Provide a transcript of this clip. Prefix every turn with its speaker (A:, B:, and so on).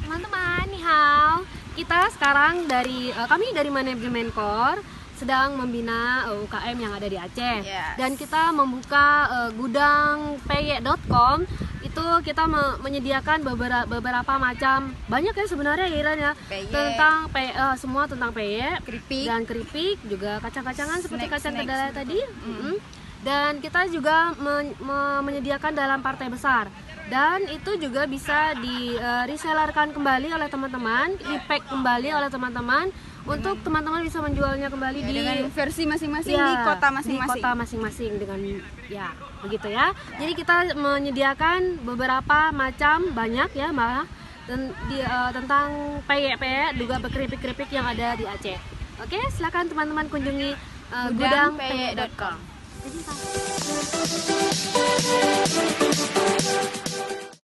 A: Teman-teman, ni hao. Kita sekarang kami dari manajemen KOR sedang membina UKM yang ada di Aceh.
B: Yes.
A: Dan kita membuka gudang peyek.com. Itu kita menyediakan beberapa macam, banyak ya sebenarnya Iran ya,
B: Peyek.
A: tentang semua tentang peyek,
B: Keripik.
A: dan keripik, juga kacang-kacangan seperti kacang
B: Snack
A: kedelai
B: semua.
A: tadi. Dan kita juga menyediakan dalam partai besar, dan itu juga bisa di resellerkan kembali oleh teman-teman, di-pack kembali oleh teman-teman untuk teman-teman bisa menjualnya kembali
B: Ya,
A: di
B: dengan versi masing-masing
A: ya,
B: di kota
A: di
B: masing-masing.
A: kota masing-masing dengan ya begitu ya. Jadi kita menyediakan beberapa macam, banyak ya malah tentang peyek-peyek juga keripik-keripik yang ada di Aceh. Oke, silakan teman-teman kunjungi gudangpeyek.com.
B: Gudangpeyek.com.